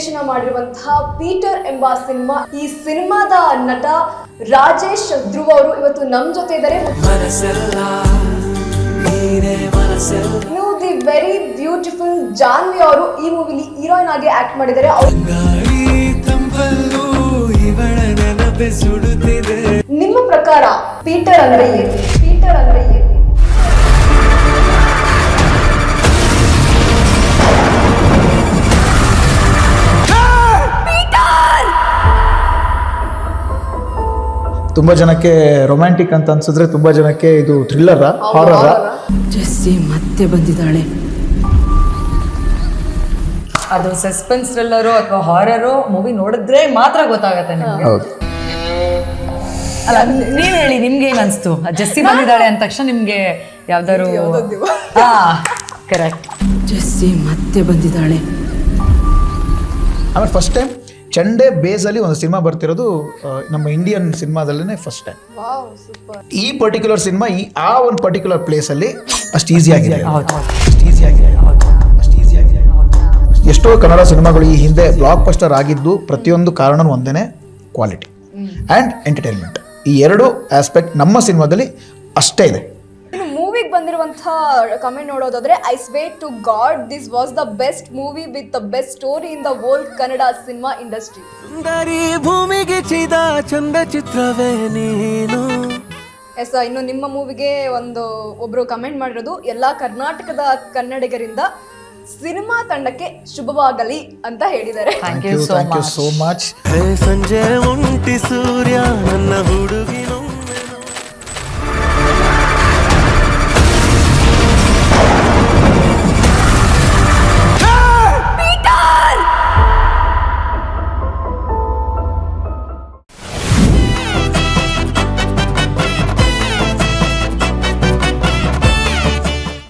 ನಿರ್ದೇಶನ ಮಾಡಿರುವಂತಹ ಪೀಟರ್ ಎಂಬ ಸಿನಿಮಾ. ಈ ಸಿನಿಮಾದ ನಟ ರಾಜೇಶ್ ಧ್ರುವ ಅವರು ಇವತ್ತು ನಮ್ ಜೊತೆ ಇದ್ದಾರೆ. ಇನ್ನು ದಿ ವೆರಿ ಬ್ಯೂಟಿಫುಲ್ ಜಾನ್ವಿ ಅವರು ಈ ಮೂವಿಲಿ ಹೀರೋಯಿನ್ ಆಗಿ ಆಕ್ಟ್ ಮಾಡಿದ್ದಾರೆ. ನಿಮ್ಮ ಪ್ರಕಾರ ಪೀಟರ್ ಅಂದ್ರೆ ಏನು? ಪೀಟರ್ ಅಂದ್ರೆ ಏನು? ತುಂಬಾ ಜನಕ್ಕೆ ರೊಮ್ಯಾಂಟಿಕ್ ಅಂತ ಅನ್ಸಿದ್ರೆ ತುಂಬಾ ಜನಕ್ಕೆ ಇದು ಥ್ರಿಲ್ಲರ್ ಹಾರರ್. ಜೆಸ್ಸಿ ಮತ್ತೆ ಬಂದಿದ್ದಾಳೆ. ಅದು ಸಸ್ಪೆನ್ಸ್ ಥ್ರಿಲ್ಲರು ಅಥವಾ ಹಾರರು ಮೂವಿ ನೋಡಿದ್ರೆ ಮಾತ್ರ ಗೊತ್ತಾಗತ್ತೆ ನಿಮ್ಗೆ. ಅಲ್ಲ ನೀವ್ ಹೇಳಿ, ನಿಮ್ಗೆ ಏನ್ ಅನ್ಸ್ತು? ಜೆಸ್ಸಿ ಬಂದಿದ್ದಾಳೆ ಅಂದ ತಕ್ಷಣ ನಿಮ್ಗೆ ಯಾವ್ದಾರು? ಹಾ ಕರೆಕ್ಟ್, ಜೆಸ್ಸಿ ಮತ್ತೆ ಬಂದಿದ್ದಾಳೆ. ಆಮೇಲೆ ಫಸ್ಟ್ ಟೈಮ್ ಚಂಡೆ ಬೇಸಲ್ಲಿ ಒಂದು ಸಿನಿಮಾ ಬರ್ತಿರೋದು ನಮ್ಮ ಇಂಡಿಯನ್ ಸಿನಿಮಾದಲ್ಲೇ ಫಸ್ಟ್ ಟೈಮ್. ಈ ಪರ್ಟಿಕ್ಯುಲರ್ ಸಿನಿಮಾ ಆ ಒಂದು ಪರ್ಟಿಕ್ಯುಲರ್ ಪ್ಲೇಸಲ್ಲಿ ಅಷ್ಟು ಈಸಿ ಆಗಿದೆ. ಎಷ್ಟೋ ಕನ್ನಡ ಸಿನಿಮಾಗಳು ಈ ಹಿಂದೆ ಬ್ಲಾಕ್ ಬಸ್ಟರ್ ಆಗಿದ್ದು ಪ್ರತಿಯೊಂದು ಕಾರಣನೂ ಒಂದೇನೆ, ಕ್ವಾಲಿಟಿ ಆ್ಯಂಡ್ ಎಂಟರ್ಟೈನ್ಮೆಂಟ್. ಈ ಎರಡು ಆಸ್ಪೆಕ್ಟ್ ನಮ್ಮ ಸಿನಿಮಾದಲ್ಲಿ ಅಷ್ಟೇ ಇದೆ. ಇನ್ನು ಮೂವಿಗೆ ಬಂದಿರುವಂತಹ ಕಮೆಂಟ್ ನೋಡೋದಾದ್ರೆ, I swear to God this was the best movie with the best story in the world Kannada cinema industry. ಭೂಮಿಗೆ ಚಿದ ಚಂದ ಚಿತ್ರವೇ ನೀನು. ಎಸ್, ಇನ್ನು ನಿಮ್ಮ ಮೂವಿಗೆ ಒಬ್ರು ಕಮೆಂಟ್ ಮಾಡಿರೋದು, ಎಲ್ಲಾ ಕರ್ನಾಟಕದ ಕನ್ನಡಿಗರಿಂದ ಸಿನಿಮಾ ತಂಡಕ್ಕೆ ಶುಭವಾಗಲಿ ಅಂತ ಹೇಳಿದ್ದಾರೆ. Thank you so much. ಸಂಜೆ ಉಂಟಿ ಸೂರ್ಯ ನನ್ನ ಹುಡುಗಿ